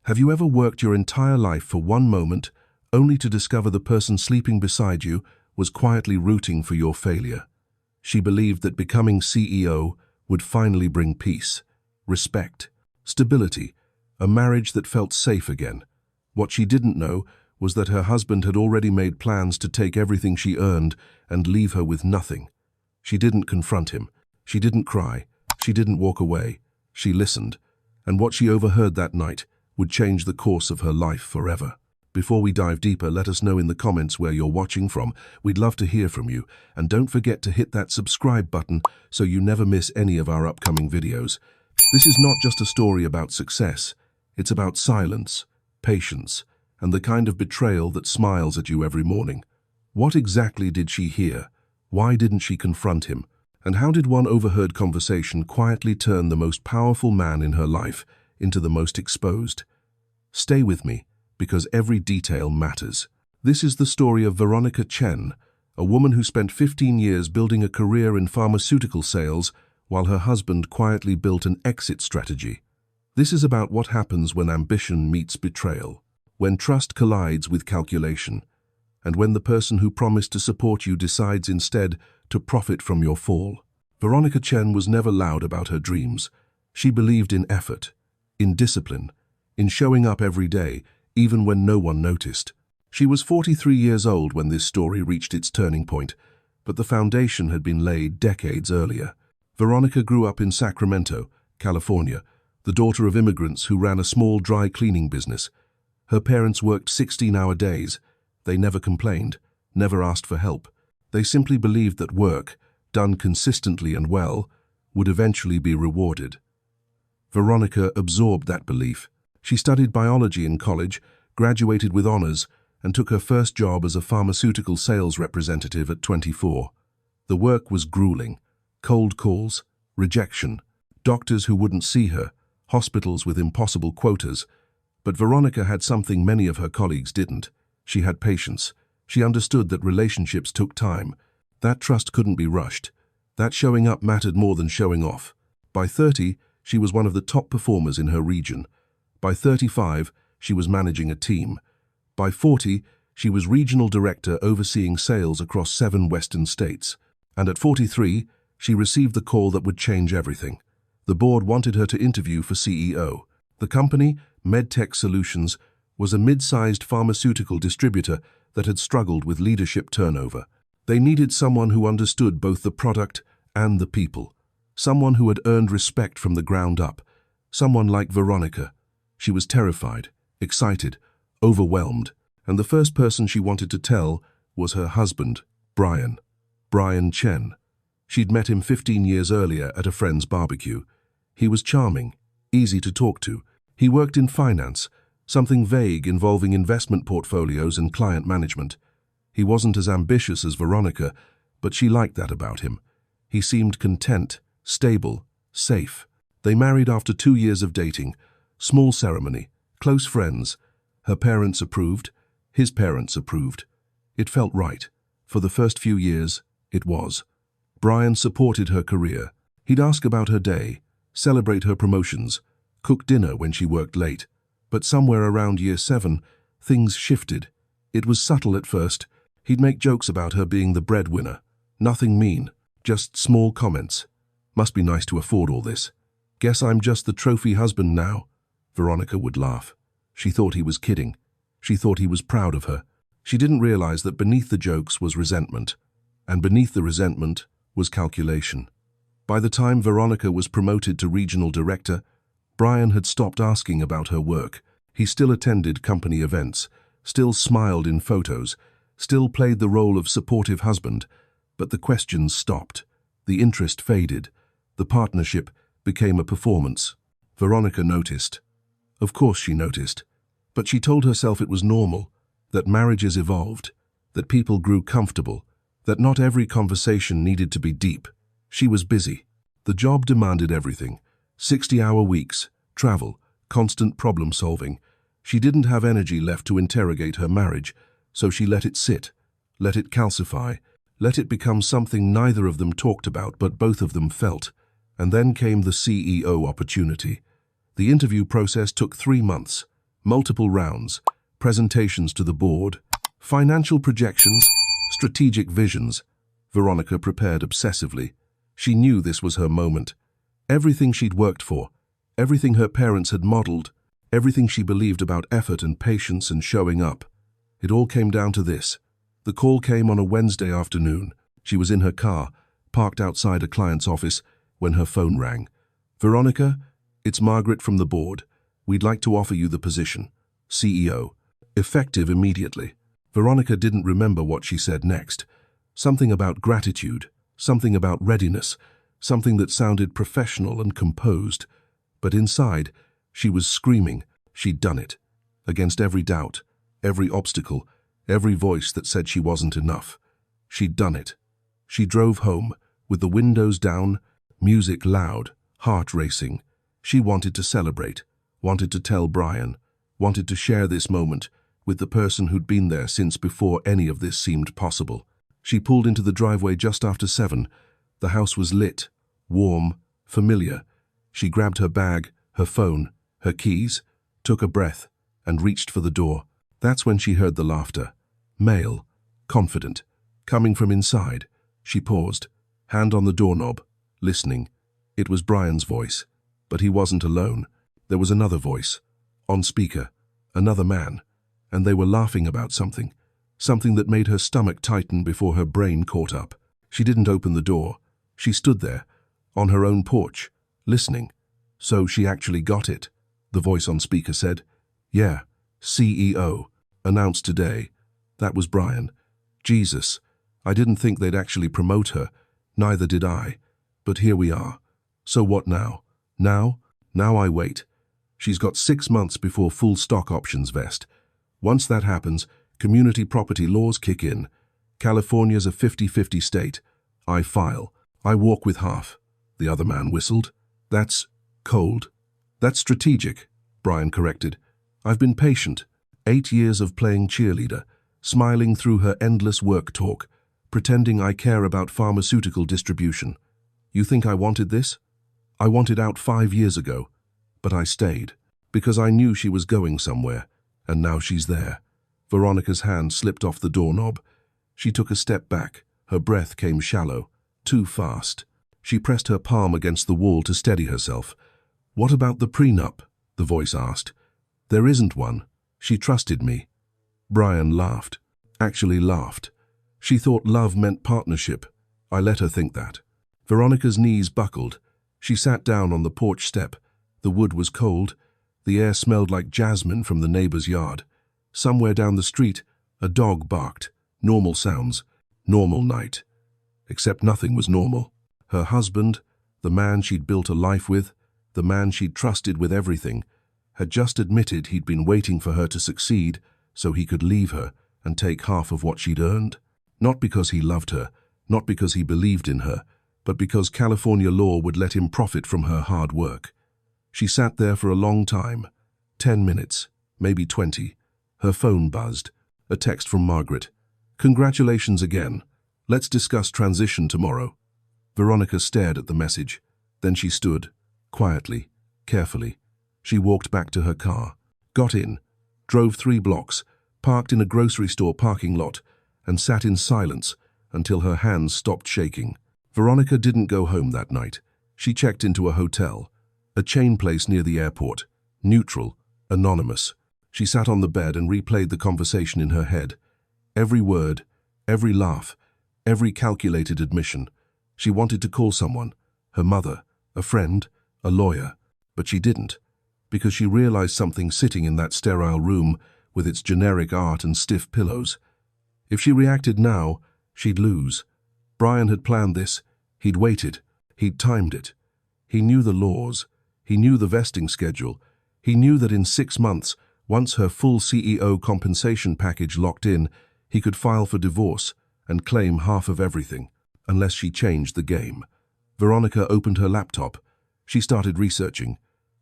Have you ever worked your entire life for one moment, only to discover the person sleeping beside you was quietly rooting for your failure? She believed that becoming CEO would finally bring peace, respect, stability, a marriage that felt safe again. What she didn't know was that her husband had already made plans to take everything she earned and leave her with nothing. She didn't confront him. She didn't cry. She didn't walk away. She listened. And what she overheard that night would change the course of her life forever. Before we dive deeper, let us know in the comments where you're watching from. We'd love to hear from you. And don't forget to hit that subscribe button so you never miss any of our upcoming videos. This is not just a story about success. It's about silence, patience, and the kind of betrayal that smiles at you every morning. What exactly did she hear? Why didn't she confront him? And how did one overheard conversation quietly turn the most powerful man in her life into the most exposed? Stay with me, because every detail matters. This is the story of Veronica Chen, a woman who spent 15 years building a career in pharmaceutical sales while her husband quietly built an exit strategy. This is about what happens when ambition meets betrayal, when trust collides with calculation, and when the person who promised to support you decides instead to profit from your fall. Veronica Chen was never loud about her dreams. She believed in effort, in discipline, in showing up every day, even when no one noticed. She was 43 years old when this story reached its turning point, but the foundation had been laid decades earlier. Veronica grew up in Sacramento, California, the daughter of immigrants who ran a small dry cleaning business. Her parents worked 16-hour days. They never complained, never asked for help. They simply believed that work, done consistently and well, would eventually be rewarded. Veronica absorbed that belief. She studied biology in college, graduated with honors, and took her first job as a pharmaceutical sales representative at 24. The work was grueling. Cold calls, rejection, doctors who wouldn't see her, hospitals with impossible quotas. But Veronica had something many of her colleagues didn't. She had patience. She understood that relationships took time. That trust couldn't be rushed. That showing up mattered more than showing off. By 30, she was one of the top performers in her region. By 35, she was managing a team. By 40, she was regional director overseeing sales across 7 western states. And at 43, she received the call that would change everything. The board wanted her to interview for CEO. The company, MedTech Solutions, was a mid-sized pharmaceutical distributor that had struggled with leadership turnover. They needed someone who understood both the product and the people. Someone who had earned respect from the ground up. Someone like Veronica. She was terrified, excited, overwhelmed, and the first person she wanted to tell was her husband, Brian Chen. She'd met him 15 years earlier at a friend's barbecue. He was charming, easy to talk to. He worked in finance, something vague involving investment portfolios and client management. He wasn't as ambitious as Veronica, but she liked that about him. He seemed content, stable, safe. They married after 2 years of dating. Small ceremony, close friends. Her parents approved, his parents approved. It felt right. For the first few years, it was. Brian supported her career. He'd ask about her day, celebrate her promotions, cook dinner when she worked late. But somewhere around year 7, things shifted. It was subtle at first. He'd make jokes about her being the breadwinner. Nothing mean, just small comments. Must be nice to afford all this. Guess I'm just the trophy husband now. Veronica would laugh. She thought he was kidding. She thought he was proud of her. She didn't realize that beneath the jokes was resentment. And beneath the resentment was calculation. By the time Veronica was promoted to regional director, Brian had stopped asking about her work. He still attended company events, still smiled in photos, still played the role of supportive husband, but the questions stopped. The interest faded. The partnership became a performance. Veronica noticed. Of course she noticed. But she told herself it was normal, that marriages evolved, that people grew comfortable, that not every conversation needed to be deep. She was busy. The job demanded everything. 60-hour weeks, travel, constant problem-solving. She didn't have energy left to interrogate her marriage, so she let it sit, let it calcify, let it become something neither of them talked about but both of them felt. And then came the CEO opportunity. The interview process took 3 months. multiple rounds, presentations to the board, financial projections, strategic visions. Veronica prepared obsessively. She knew this was her moment. Everything she'd worked for, everything her parents had modeled, everything she believed about effort and patience and showing up. It all came down to this. The call came on a Wednesday afternoon. She was in her car, parked outside a client's office, when her phone rang. "Veronica, it's Margaret from the board. We'd like to offer you the position. CEO. Effective immediately." Veronica didn't remember what she said next. Something about gratitude, something about readiness, something that sounded professional and composed. But inside, she was screaming. She'd done it. Against every doubt, every obstacle, every voice that said she wasn't enough. She'd done it. She drove home, with the windows down, music loud, heart racing. She wanted to celebrate, wanted to tell Brian, wanted to share this moment with the person who'd been there since before any of this seemed possible. She pulled into the driveway just after 7. The house was lit, warm, familiar. She grabbed her bag, her phone, her keys, took a breath, and reached for the door. That's when she heard the laughter. Male, confident, coming from inside. She paused, hand on the doorknob, listening. It was Brian's voice, but he wasn't alone. There was another voice, on speaker, another man, and they were laughing about something that made her stomach tighten before her brain caught up. She didn't open the door. She stood there, on her own porch, listening. "So she actually got it," the voice on speaker said. "Yeah, CEO, announced today." That was Brian. Jesus, I didn't think they'd actually promote her. Neither did I. But here we are. So what now? Now I wait. She's got 6 months before full stock options vest. Once that happens, community property laws kick in. California's a 50-50 state. I file. I walk with half. The other man whistled. "That's cold." "That's strategic," Brian corrected. "I've been patient. 8 years of playing cheerleader, smiling through her endless work talk, pretending I care about pharmaceutical distribution. You think I wanted this? I wanted out 5 years ago. But I stayed, because I knew she was going somewhere, and now she's there." Veronica's hand slipped off the doorknob. She took a step back. Her breath came shallow, too fast. She pressed her palm against the wall to steady herself. "What about the prenup?" the voice asked. "There isn't one. She trusted me." Brian laughed. Actually laughed. She thought love meant partnership. I let her think that. Veronica's knees buckled. She sat down on the porch step. The wood was cold. The air smelled like jasmine from the neighbor's yard. Somewhere down the street, a dog barked. Normal sounds. Normal night. Except nothing was normal. Her husband, the man she'd built a life with, the man she'd trusted with everything, had just admitted he'd been waiting for her to succeed so he could leave her and take half of what she'd earned. Not because he loved her, not because he believed in her, but because California law would let him profit from her hard work. She sat there for a long time, 10 minutes, maybe 20. Her phone buzzed. A text from Margaret. "Congratulations again. Let's discuss transition tomorrow." Veronica stared at the message. Then she stood, quietly, carefully. She walked back to her car, got in, drove 3 blocks, parked in a grocery store parking lot, and sat in silence until her hands stopped shaking. Veronica didn't go home that night. She checked into a hotel, a chain place near the airport, neutral, anonymous. She sat on the bed and replayed the conversation in her head. Every word, every laugh, every calculated admission. She wanted to call someone, her mother, a friend, a lawyer, but she didn't, because she realized something sitting in that sterile room with its generic art and stiff pillows. If she reacted now, she'd lose. Brian had planned this. He'd waited. He'd timed it. He knew the laws. He knew the vesting schedule. He knew that in 6 months, once her full CEO compensation package locked in, he could file for divorce and claim half of everything, unless she changed the game. Veronica opened her laptop. She started researching.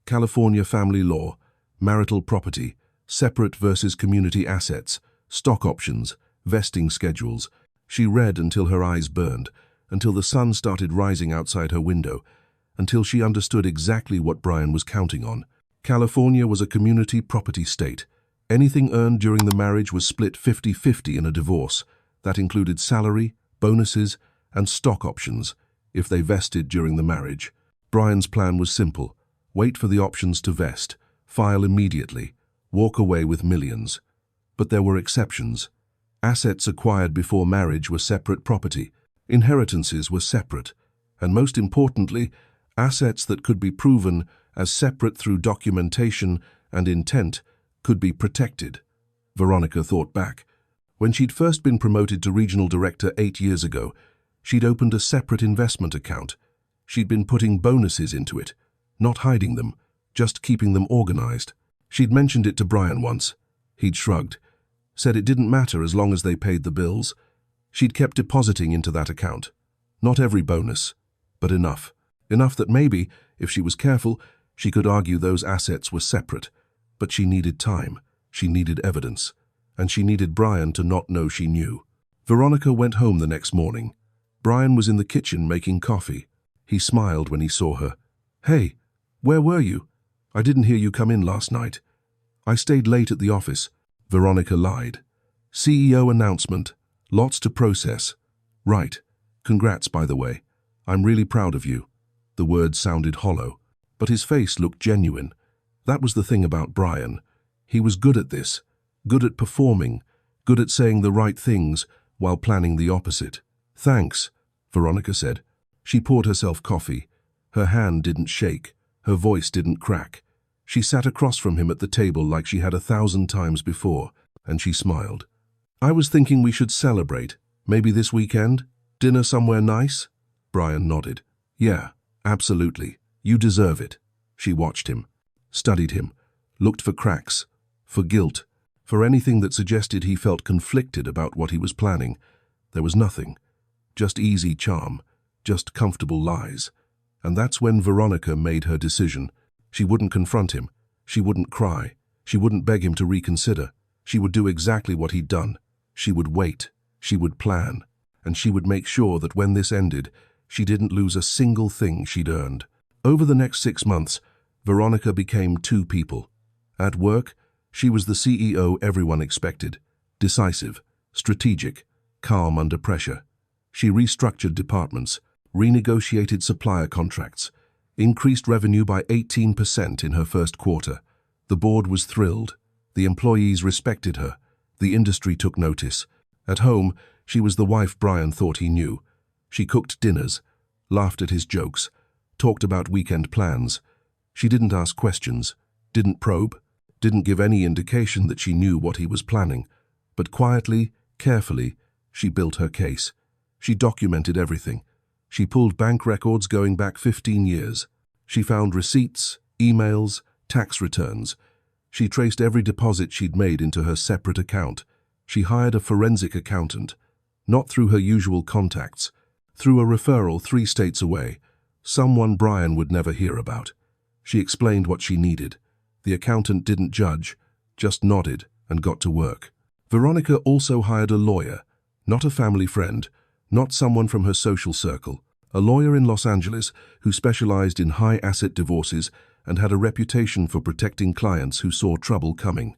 California family law, marital property, separate versus community assets, stock options, vesting schedules. She read until her eyes burned, until the sun started rising outside her window, until she understood exactly what Brian was counting on. California was a community property state. Anything earned during the marriage was split 50-50 in a divorce. That included salary, bonuses, and stock options, if they vested during the marriage. Brian's plan was simple. Wait for the options to vest, file immediately, walk away with millions. But there were exceptions. Assets acquired before marriage were separate property. Inheritances were separate. And most importantly, assets that could be proven as separate through documentation and intent could be protected. Veronica thought back. When she'd first been promoted to regional director 8 years ago, she'd opened a separate investment account. She'd been putting bonuses into it, not hiding them, just keeping them organized. She'd mentioned it to Brian once. He'd shrugged, said it didn't matter as long as they paid the bills. She'd kept depositing into that account. Not every bonus, but enough. Enough that maybe, if she was careful, she could argue those assets were separate. But she needed time, she needed evidence, and she needed Brian to not know she knew. Veronica went home the next morning. Brian was in the kitchen making coffee. He smiled when he saw her. "Hey, where were you? I didn't hear you come in last night." "I stayed late at the office." Veronica lied. "CEO announcement. Lots to process." "Right. Congrats, by the way. I'm really proud of you." The words sounded hollow, but his face looked genuine. That was the thing about Brian. He was good at this, good at performing, good at saying the right things while planning the opposite. "Thanks," Veronica said. She poured herself coffee. Her hand didn't shake. Her voice didn't crack. She sat across from him at the table like she had 1,000 times before, and she smiled. "I was thinking we should celebrate. Maybe this weekend? Dinner somewhere nice?" Brian nodded. "Yeah, absolutely. You deserve it." She watched him, studied him, looked for cracks, for guilt, for anything that suggested he felt conflicted about what he was planning. There was nothing. Just easy charm, just comfortable lies. And that's when Veronica made her decision. She wouldn't confront him. She wouldn't cry. She wouldn't beg him to reconsider. She would do exactly what he'd done. She would wait. She would plan. And she would make sure that when this ended, she didn't lose a single thing she'd earned. Over the next 6 months, Veronica became two people. At work, she was the CEO everyone expected. Decisive, strategic, calm under pressure. She restructured departments, renegotiated supplier contracts, increased revenue by 18% in her first quarter. The board was thrilled. The employees respected her. The industry took notice. At home, she was the wife Brian thought he knew. She cooked dinners, laughed at his jokes, talked about weekend plans. She didn't ask questions, didn't probe, didn't give any indication that she knew what he was planning. But quietly, carefully, she built her case. She documented everything. She pulled bank records going back 15 years. She found receipts, emails, tax returns. She traced every deposit she'd made into her separate account. She hired a forensic accountant, not through her usual contacts, through a referral 3 states away, someone Brian would never hear about. She explained what she needed. The accountant didn't judge, just nodded and got to work. Veronica also hired a lawyer, not a family friend, not someone from her social circle, a lawyer in Los Angeles who specialized in high-asset divorces and had a reputation for protecting clients who saw trouble coming.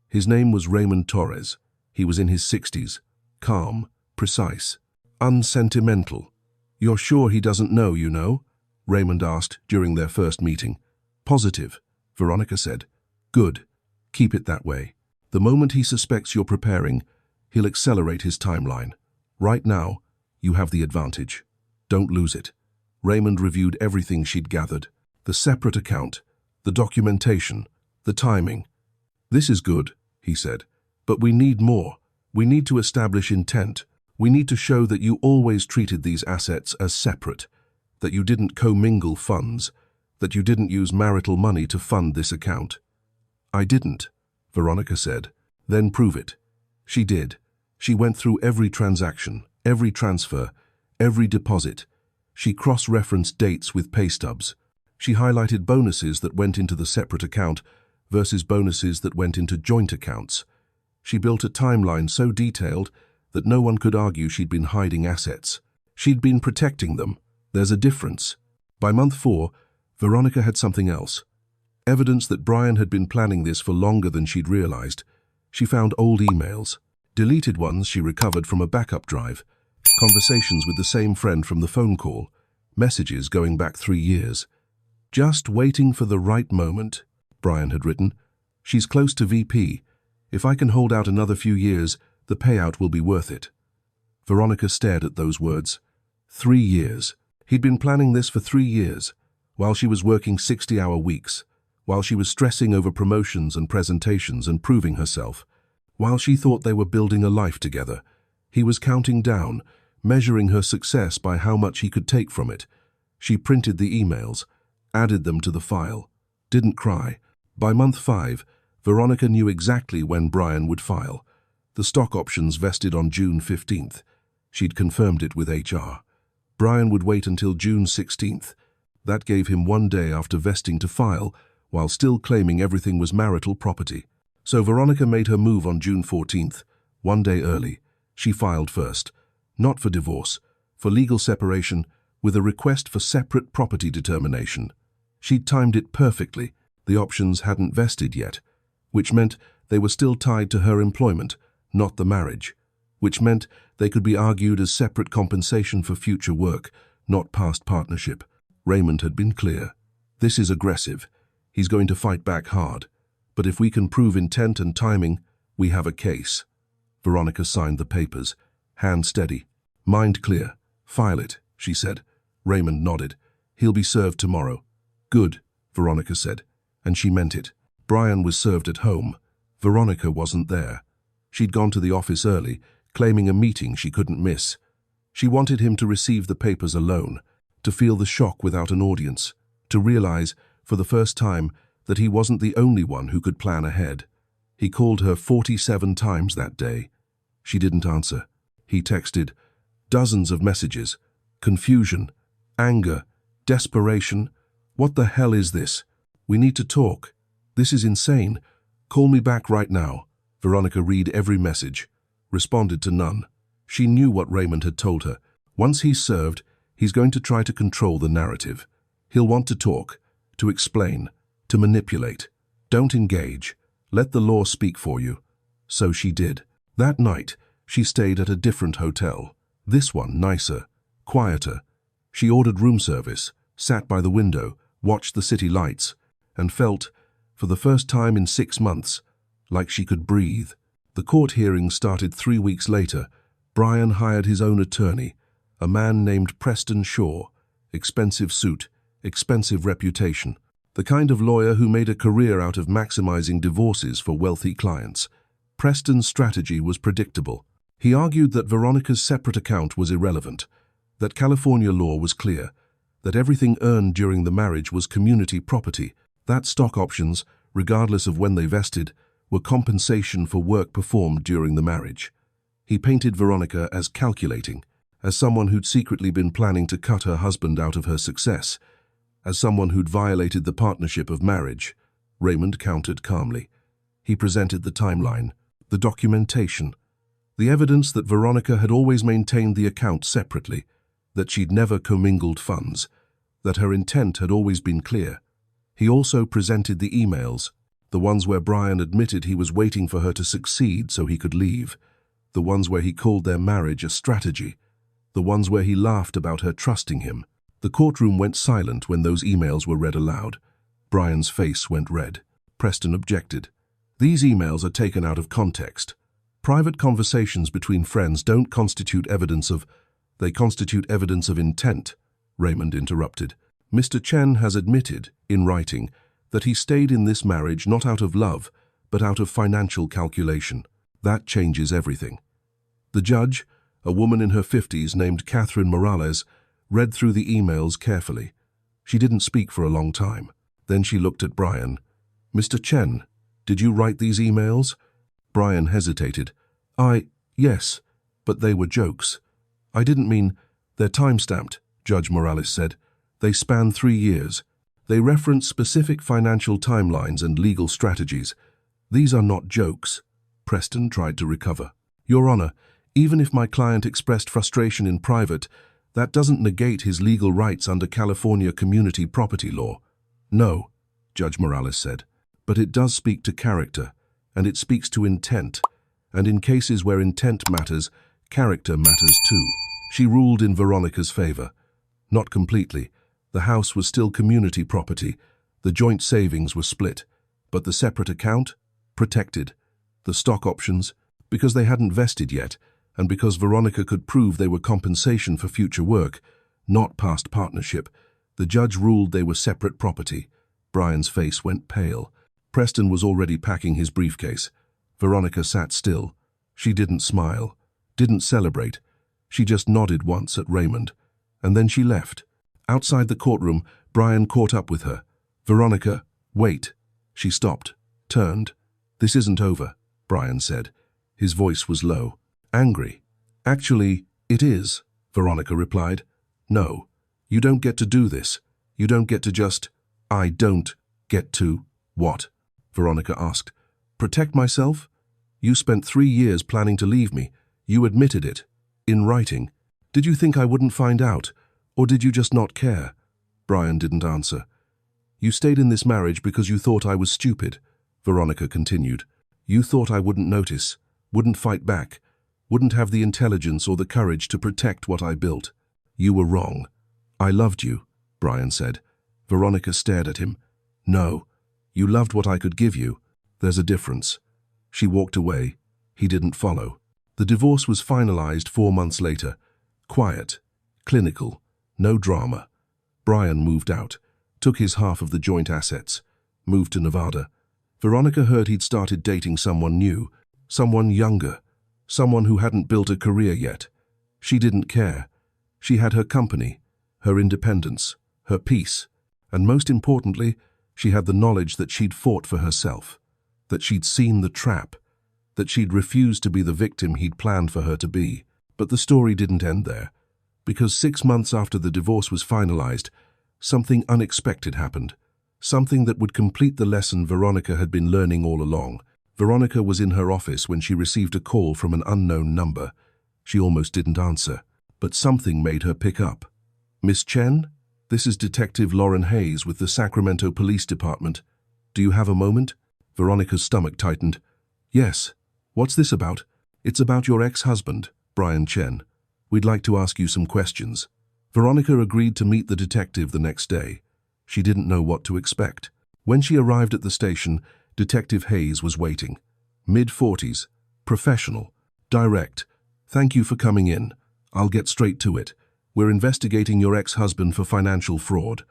His name was Raymond Torres. He was in his 60s, calm, precise, unsentimental. "You're sure he doesn't know, you know?" Raymond asked during their first meeting. "Positive," Veronica said. "Good. Keep it that way. The moment he suspects you're preparing, he'll accelerate his timeline. Right now, you have the advantage. Don't lose it." Raymond reviewed everything she'd gathered. The separate account, the documentation, the timing. "This is good," he said. "But we need more. We need to establish intent. We need to show that you always treated these assets as separate, that you didn't commingle funds, that you didn't use marital money to fund this account." "I didn't," Veronica said. "Then prove it." She did. She went through every transaction, every transfer, every deposit. She cross-referenced dates with pay stubs. She highlighted bonuses that went into the separate account versus bonuses that went into joint accounts. She built a timeline so detailed that no one could argue she'd been hiding assets. She'd been protecting them. There's a difference. By month 4, Veronica had something else. Evidence that Brian had been planning this for longer than she'd realized. She found old emails, deleted ones she recovered from a backup drive, conversations with the same friend from the phone call, messages going back 3 years. "Just waiting for the right moment," Brian had written. "She's close to VP. If I can hold out another few years, the payout will be worth it." Veronica stared at those words. 3 years. He'd been planning this for 3 years, while she was working 60-hour weeks, while she was stressing over promotions and presentations and proving herself, while she thought they were building a life together. He was counting down, measuring her success by how much he could take from it. She printed the emails, added them to the file, didn't cry. By month 5, Veronica knew exactly when Brian would file. The stock options vested on June 15th. She'd confirmed it with HR. Brian would wait until June 16th. That gave him 1 day after vesting to file, while still claiming everything was marital property. So Veronica made her move on June 14th, 1 day early. She filed first, not for divorce, for legal separation, with a request for separate property determination. She'd timed it perfectly. The options hadn't vested yet, which meant they were still tied to her employment, not the marriage, which meant they could be argued as separate compensation for future work, not past partnership. Raymond had been clear. "This is aggressive. He's going to fight back hard. But if we can prove intent and timing, we have a case." Veronica signed the papers, hand steady. "Mind clear. File it," she said. Raymond nodded. "He'll be served tomorrow." "Good," Veronica said, and she meant it. Brian was served at home. Veronica wasn't there. She'd gone to the office early, claiming a meeting she couldn't miss. She wanted him to receive the papers alone, to feel the shock without an audience, to realize, for the first time, that he wasn't the only one who could plan ahead. He called her 47 times that day. She didn't answer. He texted. Dozens of messages. Confusion, anger, desperation. "What the hell is this? We need to talk. This is insane. Call me back right now." Veronica read every message, responded to none. She knew what Raymond had told her. Once he's served, he's going to try to control the narrative. He'll want to talk, to explain, to manipulate. Don't engage. Let the law speak for you. So she did. That night, she stayed at a different hotel. This one nicer, quieter. She ordered room service, sat by the window, watched the city lights, and felt, for the first time in 6 months, like she could breathe. The court hearing started 3 weeks later. Brian hired his own attorney, a man named Preston Shaw. Expensive suit, expensive reputation. The kind of lawyer who made a career out of maximizing divorces for wealthy clients. Preston's strategy was predictable. He argued that Veronica's separate account was irrelevant, that California law was clear, that everything earned during the marriage was community property, that stock options, regardless of when they vested, were compensation for work performed during the marriage. He painted Veronica as calculating, as someone who'd secretly been planning to cut her husband out of her success, as someone who'd violated the partnership of marriage. Raymond countered calmly. He presented the timeline, the documentation, the evidence that Veronica had always maintained the account separately, that she'd never commingled funds, that her intent had always been clear. He also presented the emails, the ones where Brian admitted he was waiting for her to succeed so he could leave, the ones where he called their marriage a strategy, the ones where he laughed about her trusting him. The courtroom went silent when those emails were read aloud. Brian's face went red. Preston objected. "These emails are taken out of context. Private conversations between friends don't constitute evidence of... They constitute evidence of intent," Raymond interrupted. "Mr. Chen has admitted, in writing, that he stayed in this marriage not out of love, but out of financial calculation. That changes everything." The judge, a woman in her 50s named Catherine Morales, read through the emails carefully. She didn't speak for a long time. Then she looked at Brian. "Mr. Chen, did you write these emails?" Brian hesitated. Yes, but they were jokes. I didn't mean... They're time-stamped," Judge Morales said. "They span 3 years. They reference specific financial timelines and legal strategies. These are not jokes." Preston tried to recover. "Your Honor, even if my client expressed frustration in private, that doesn't negate his legal rights under California community property law." "No," Judge Morales said. But it does speak to character, and it speaks to intent. And in cases where intent matters, character matters too. She ruled in Veronica's favor. Not completely. The house was still community property. The joint savings were split. But the separate account? Protected. The stock options? Because they hadn't vested yet, and because Veronica could prove they were compensation for future work, not past partnership. The judge ruled they were separate property. Brian's face went pale. Preston was already packing his briefcase. Veronica sat still. She didn't smile, didn't celebrate. She just nodded once at Raymond. And then she left. Outside the courtroom, Brian caught up with her. "Veronica, wait." She stopped, turned. "This isn't over," Brian said. His voice was low, angry. "Actually, it is," Veronica replied. "No, you don't get to do this. You don't get to just—" "I don't get to what?" Veronica asked. "Protect myself? You spent 3 years planning to leave me. You admitted it. In writing. Did you think I wouldn't find out? Or did you just not care?" Brian didn't answer. "You stayed in this marriage because you thought I was stupid," Veronica continued. "You thought I wouldn't notice, wouldn't fight back, wouldn't have the intelligence or the courage to protect what I built. You were wrong. I loved you," Brian said. Veronica stared at him. "No, you loved what I could give you. There's a difference." She walked away. He didn't follow. The divorce was finalized 4 months later. Quiet, clinical, no drama. Brian moved out, took his half of the joint assets, moved to Nevada. Veronica heard he'd started dating someone new, someone younger, someone who hadn't built a career yet. She didn't care. She had her company, her independence, her peace, and most importantly, she had the knowledge that she'd fought for herself, that she'd seen the trap, that she'd refused to be the victim he'd planned for her to be. But the story didn't end there, because 6 months after the divorce was finalized, something unexpected happened, something that would complete the lesson Veronica had been learning all along. Veronica was in her office when she received a call from an unknown number. She almost didn't answer, but something made her pick up. "Miss Chen? This is Detective Lauren Hayes with the Sacramento Police Department. Do you have a moment?" Veronica's stomach tightened. "Yes. What's this about?" "It's about your ex-husband, Brian Chen. We'd like to ask you some questions." Veronica agreed to meet the detective the next day. She didn't know what to expect. When she arrived at the station, Detective Hayes was waiting. Mid-40s, professional, direct. "Thank you for coming in. I'll get straight to it. We're investigating your ex-husband for financial fraud."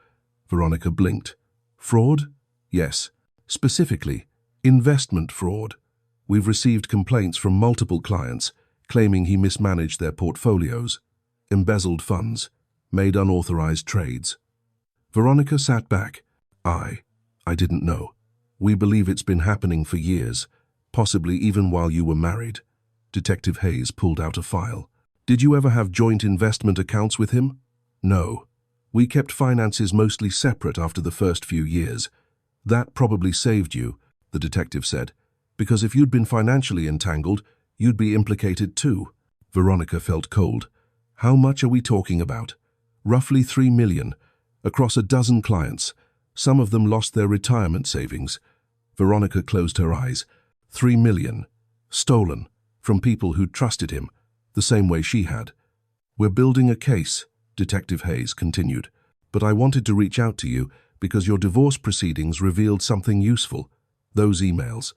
Veronica blinked. "Fraud?" "Yes. Specifically, investment fraud. We've received complaints from multiple clients claiming he mismanaged their portfolios, embezzled funds, made unauthorized trades." Veronica sat back. I didn't know. We believe it's been happening for years, possibly even while you were married." Detective Hayes pulled out a file. "Did you ever have joint investment accounts with him?" "No. We kept finances mostly separate after the first few years. That probably saved you," the detective said, "because if you'd been financially entangled, you'd be implicated too." Veronica felt cold. "How much are we talking about?" "Roughly 3 million, across a dozen clients. Some of them lost their retirement savings." Veronica closed her eyes. 3 million. Stolen. From people who trusted him, the same way she had. "We're building a case," Detective Hayes continued. "But I wanted to reach out to you because your divorce proceedings revealed something useful. Those emails.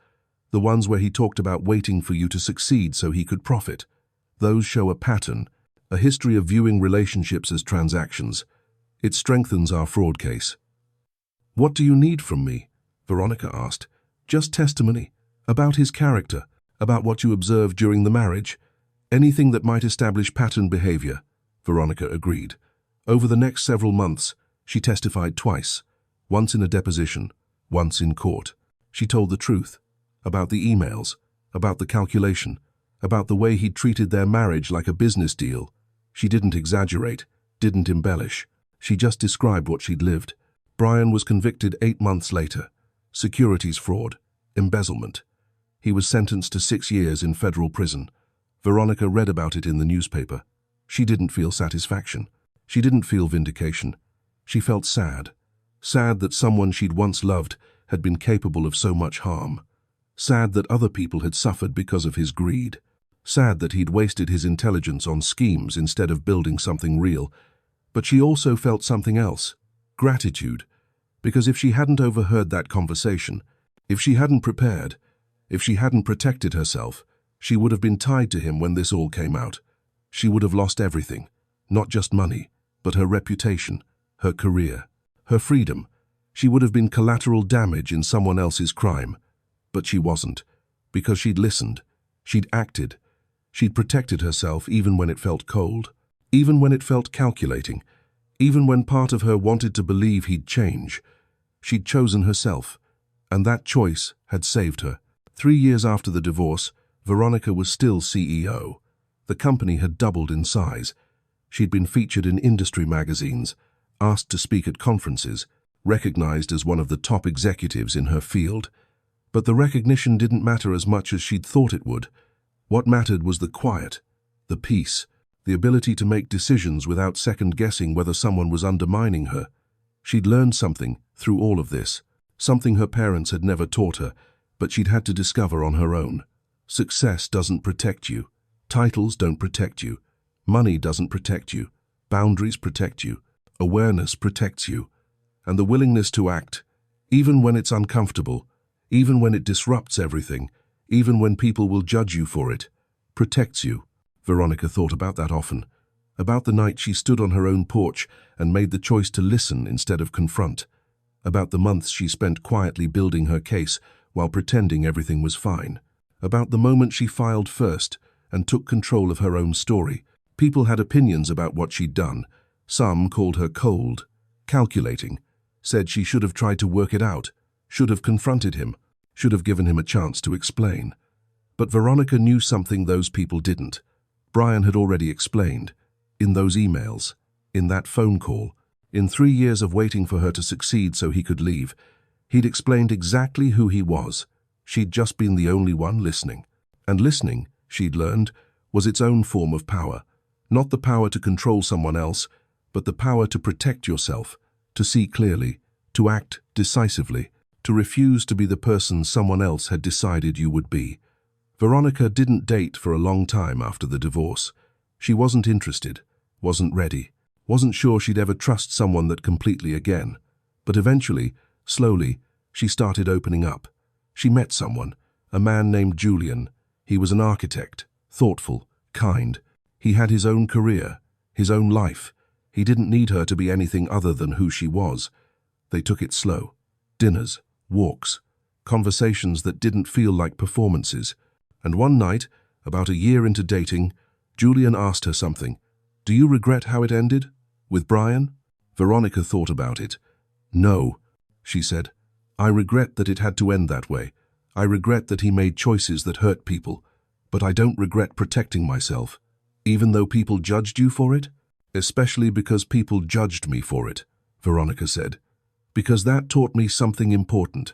The ones where he talked about waiting for you to succeed so he could profit. Those show a pattern, a history of viewing relationships as transactions. It strengthens our fraud case." "What do you need from me?" Veronica asked. "Just testimony. About his character. About what you observed during the marriage. Anything that might establish pattern behavior." Veronica agreed. Over the next several months, she testified twice. Once in a deposition, once in court. She told the truth. About the emails. About the calculation. About the way he'd treated their marriage like a business deal. She didn't exaggerate, didn't embellish. She just described what she'd lived. Brian was convicted 8 months later. Securities fraud. Embezzlement. He was sentenced to 6 years in federal prison. Veronica read about it in the newspaper. She didn't feel satisfaction. She didn't feel vindication. She felt sad. Sad that someone she'd once loved had been capable of so much harm. Sad that other people had suffered because of his greed. Sad that he'd wasted his intelligence on schemes instead of building something real. But she also felt something else. Gratitude. Because if she hadn't overheard that conversation, if she hadn't prepared, if she hadn't protected herself, she would have been tied to him when this all came out. She would have lost everything. Not just money, but her reputation, her career, her freedom. She would have been collateral damage in someone else's crime. But she wasn't, because she'd listened, she'd acted, she'd protected herself even when it felt cold, even when it felt calculating, even when part of her wanted to believe he'd change. She'd chosen herself, and that choice had saved her. 3 years after the divorce, Veronica was still CEO. The company had doubled in size. She'd been featured in industry magazines, asked to speak at conferences, recognized as one of the top executives in her field. But the recognition didn't matter as much as she'd thought it would. What mattered was the quiet, the peace, the ability to make decisions without second-guessing whether someone was undermining her. She'd learned something through all of this, something her parents had never taught her, but she'd had to discover on her own. Success doesn't protect you. Titles don't protect you. Money doesn't protect you. Boundaries protect you. Awareness protects you. And the willingness to act, even when it's uncomfortable, even when it disrupts everything, even when people will judge you for it, protects you. Veronica thought about that often, about the night she stood on her own porch and made the choice to listen instead of confront, about the months she spent quietly building her case while pretending everything was fine, about the moment she filed first and took control of her own story. People had opinions about what she'd done. Some called her cold, calculating, said she should have tried to work it out, should have confronted him, should have given him a chance to explain. But Veronica knew something those people didn't. Brian had already explained, in those emails, in that phone call, in 3 years of waiting for her to succeed so he could leave. He'd explained exactly who he was. She'd just been the only one listening. And listening, she'd learned, was its own form of power. Not the power to control someone else, but the power to protect yourself, to see clearly, to act decisively, to refuse to be the person someone else had decided you would be. Veronica didn't date for a long time after the divorce. She wasn't interested, wasn't ready, wasn't sure she'd ever trust someone that completely again. But eventually, slowly, she started opening up. She met someone, a man named Julian. He was an architect, thoughtful, kind. He had his own career, his own life. He didn't need her to be anything other than who she was. They took it slow. Dinners, walks, conversations that didn't feel like performances. And one night, about a year into dating, Julian asked her something. "Do you regret how it ended? With Brian?" Veronica thought about it. "No," she said. "I regret that it had to end that way. I regret that he made choices that hurt people. But I don't regret protecting myself. Even though people judged you for it? Especially because people judged me for it," Veronica said. "Because that taught me something important.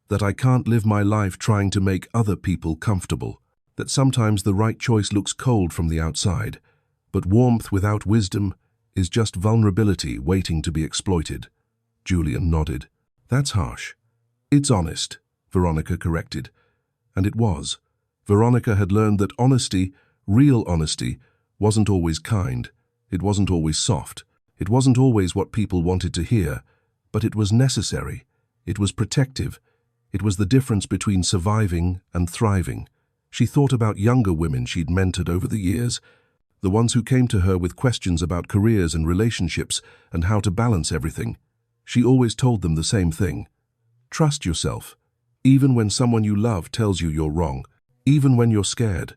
That I can't live my life trying to make other people comfortable. That sometimes the right choice looks cold from the outside, but warmth without wisdom is just vulnerability waiting to be exploited." Julian nodded. "That's harsh." "It's honest," Veronica corrected. And it was. Veronica had learned that honesty, real honesty, wasn't always kind. It wasn't always soft. It wasn't always what people wanted to hear. But it was necessary. It was protective. It was the difference between surviving and thriving. She thought about younger women she'd mentored over the years, the ones who came to her with questions about careers and relationships and how to balance everything. She always told them the same thing. Trust yourself, even when someone you love tells you you're wrong, even when you're scared,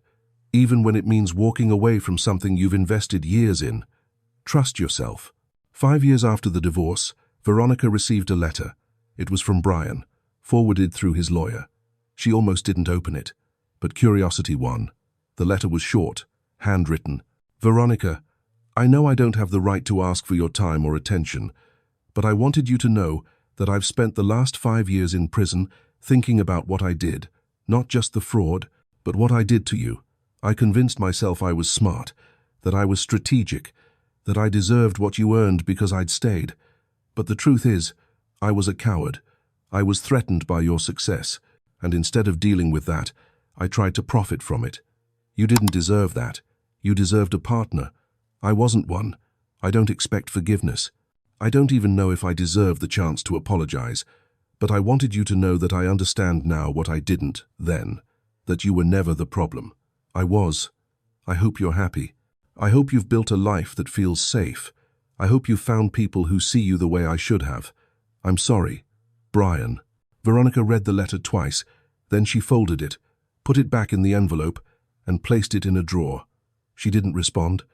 even when it means walking away from something you've invested years in. Trust yourself. 5 years after the divorce, Veronica received a letter. It was from Brian, forwarded through his lawyer. She almost didn't open it, but curiosity won. The letter was short, handwritten. "Veronica, I know I don't have the right to ask for your time or attention, but I wanted you to know that I've spent the last 5 years in prison thinking about what I did, not just the fraud, but what I did to you. I convinced myself I was smart, that I was strategic, that I deserved what you earned because I'd stayed. But the truth is, I was a coward. I was threatened by your success, and instead of dealing with that, I tried to profit from it. You didn't deserve that. You deserved a partner. I wasn't one. I don't expect forgiveness. I don't even know if I deserve the chance to apologize, but I wanted you to know that I understand now what I didn't then, that you were never the problem. I was. I hope you're happy. I hope you've built a life that feels safe. I hope you've found people who see you the way I should have. I'm sorry. Brian. Veronica read the letter twice, then she folded it, put it back in the envelope, and placed it in a drawer. She didn't respond,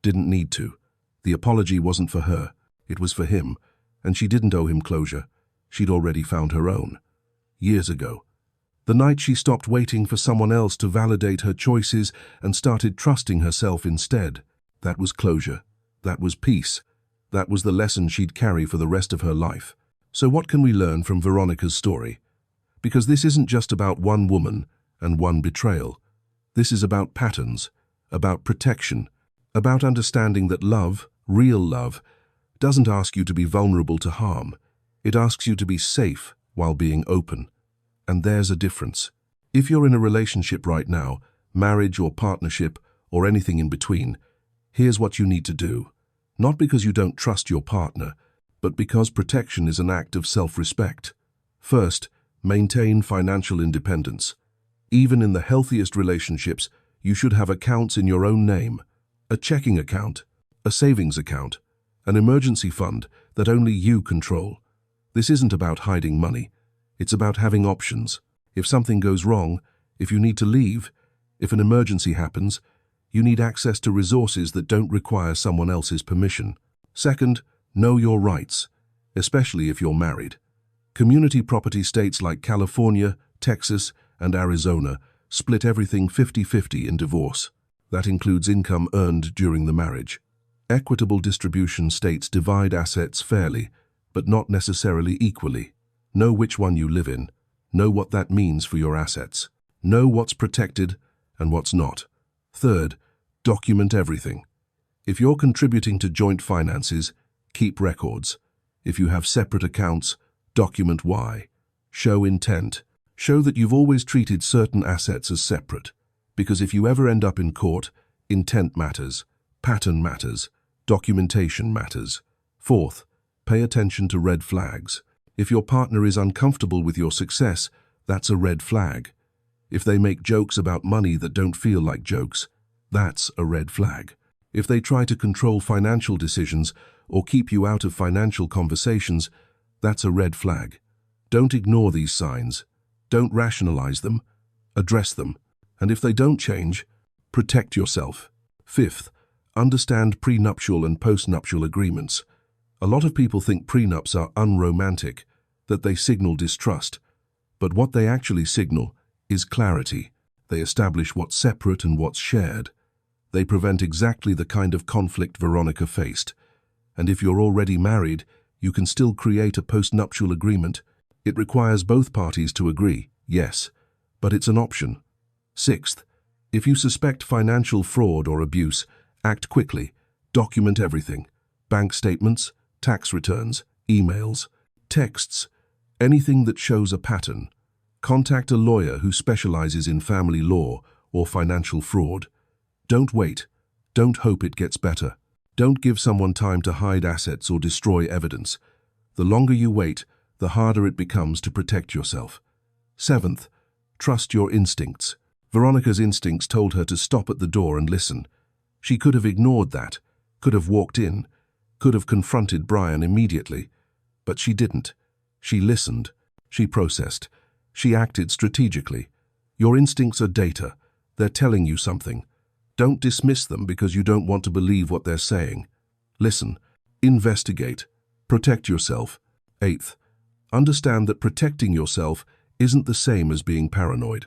didn't need to. The apology wasn't for her, it was for him, and she didn't owe him closure. She'd already found her own. Years ago. The night she stopped waiting for someone else to validate her choices and started trusting herself instead. That was closure. That was peace. That was the lesson she'd carry for the rest of her life. So what can we learn from Veronica's story? Because this isn't just about one woman and one betrayal. This is about patterns, about protection, about understanding that love, real love, doesn't ask you to be vulnerable to harm. It asks you to be safe while being open. And there's a difference. If you're in a relationship right now, marriage or partnership or anything in between, here's what you need to do. Not because you don't trust your partner, but because protection is an act of self-respect. First, maintain financial independence. Even in the healthiest relationships, you should have accounts in your own name. A checking account, a savings account, an emergency fund that only you control. This isn't about hiding money. It's about having options. If something goes wrong, if you need to leave, if an emergency happens, you need access to resources that don't require someone else's permission. Second, know your rights, especially if you're married. Community property states like California, Texas, and Arizona split everything 50-50 in divorce. That includes income earned during the marriage. Equitable distribution states divide assets fairly, but not necessarily equally. Know which one you live in. Know what that means for your assets. Know what's protected and what's not. Third, document everything. If you're contributing to joint finances, keep records. If you have separate accounts, document why. Show intent. Show that you've always treated certain assets as separate. Because if you ever end up in court, intent matters, pattern matters, documentation matters. Fourth, pay attention to red flags. If your partner is uncomfortable with your success, that's a red flag. If they make jokes about money that don't feel like jokes, that's a red flag. If they try to control financial decisions or keep you out of financial conversations, that's a red flag. Don't ignore these signs. Don't rationalize them. Address them. And if they don't change, protect yourself. Fifth, understand prenuptial and postnuptial agreements. A lot of people think prenups are unromantic, that they signal distrust. But what they actually signal is clarity. They establish what's separate and what's shared. They prevent exactly the kind of conflict Veronica faced. And if you're already married, you can still create a postnuptial agreement. It requires both parties to agree, yes, but it's an option. Sixth, if you suspect financial fraud or abuse, act quickly. Document everything. Bank statements, tax returns, emails, texts, anything that shows a pattern. Contact a lawyer who specializes in family law or financial fraud. Don't wait. Don't hope it gets better. Don't give someone time to hide assets or destroy evidence. The longer you wait, the harder it becomes to protect yourself. Seventh, trust your instincts. Veronica's instincts told her to stop at the door and listen. She could have ignored that, could have walked in, could have confronted Brian immediately. But she didn't. She listened. She processed. She acted strategically. Your instincts are data. They're telling you something. Don't dismiss them because you don't want to believe what they're saying. Listen. Investigate. Protect yourself. Eighth, understand that protecting yourself isn't the same as being paranoid.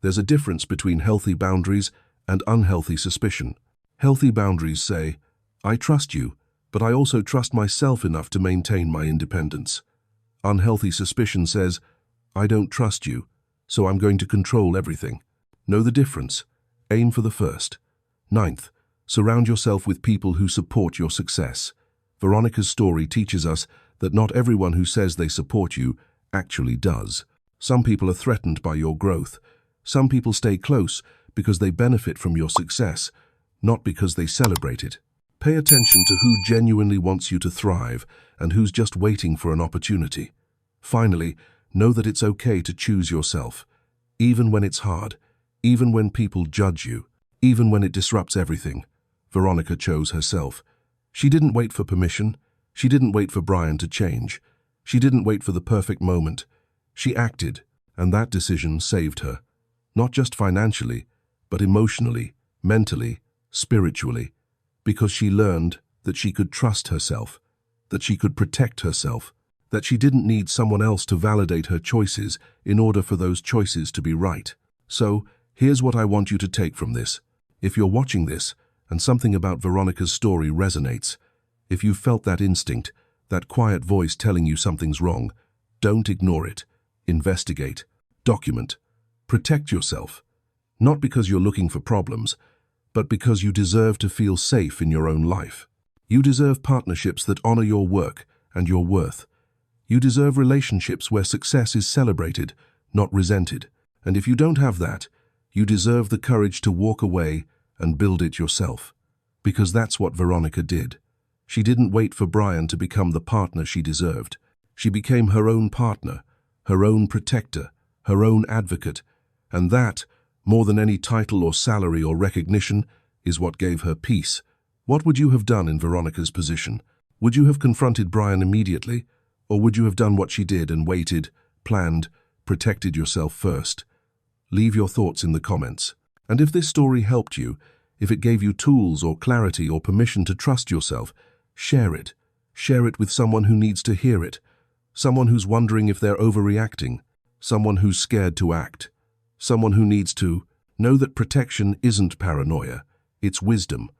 There's a difference between healthy boundaries and unhealthy suspicion. Healthy boundaries say, I trust you, but I also trust myself enough to maintain my independence. Unhealthy suspicion says, I don't trust you, so I'm going to control everything. Know the difference. Aim for the first. Ninth, surround yourself with people who support your success. Veronica's story teaches us that not everyone who says they support you actually does. Some people are threatened by your growth. Some people stay close because they benefit from your success, not because they celebrate it. Pay attention to who genuinely wants you to thrive and who's just waiting for an opportunity. Finally, know that it's okay to choose yourself, even when it's hard, even when people judge you, even when it disrupts everything. Veronica chose herself. She didn't wait for permission. She didn't wait for Brian to change. She didn't wait for the perfect moment. She acted, and that decision saved her. Not just financially, but emotionally, mentally, spiritually, because she learned that she could trust herself, that she could protect herself, that she didn't need someone else to validate her choices in order for those choices to be right. So, here's what I want you to take from this. If you're watching this, and something about Veronica's story resonates, if you felt that instinct, that quiet voice telling you something's wrong, don't ignore it. Investigate. Document. Protect yourself. Not because you're looking for problems, but because you deserve to feel safe in your own life. You deserve partnerships that honor your work and your worth. You deserve relationships where success is celebrated, not resented. And if you don't have that, you deserve the courage to walk away and build it yourself. Because that's what Veronica did. She didn't wait for Brian to become the partner she deserved. She became her own partner, her own protector, her own advocate. And that, more than any title or salary or recognition, is what gave her peace. What would you have done in Veronica's position? Would you have confronted Brian immediately? Or would you have done what she did and waited, planned, protected yourself first? Leave your thoughts in the comments. And if this story helped you, if it gave you tools or clarity or permission to trust yourself, share it. Share it with someone who needs to hear it. Someone who's wondering if they're overreacting. Someone who's scared to act. Someone who needs to know that protection isn't paranoia, it's wisdom.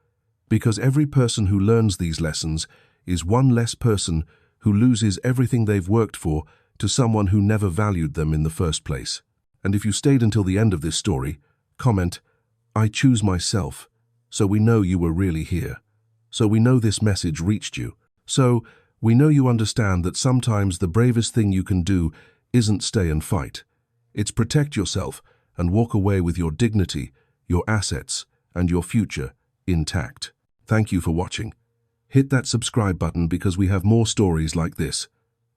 Because every person who learns these lessons is one less person who loses everything they've worked for to someone who never valued them in the first place. And if you stayed until the end of this story, comment, "I choose myself," so we know you were really here. So we know this message reached you. So we know you understand that sometimes the bravest thing you can do isn't stay and fight. It's protect yourself and walk away with your dignity, your assets, and your future intact. Thank you for watching. Hit that subscribe button because we have more stories like this.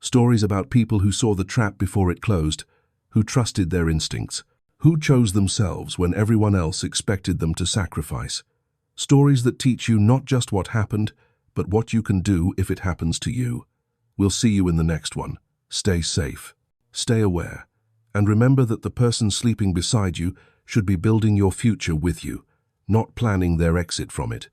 Stories about people who saw the trap before it closed, who trusted their instincts, who chose themselves when everyone else expected them to sacrifice. Stories that teach you not just what happened, but what you can do if it happens to you. We'll see you in the next one. Stay safe. Stay aware. And remember that the person sleeping beside you should be building your future with you, not planning their exit from it.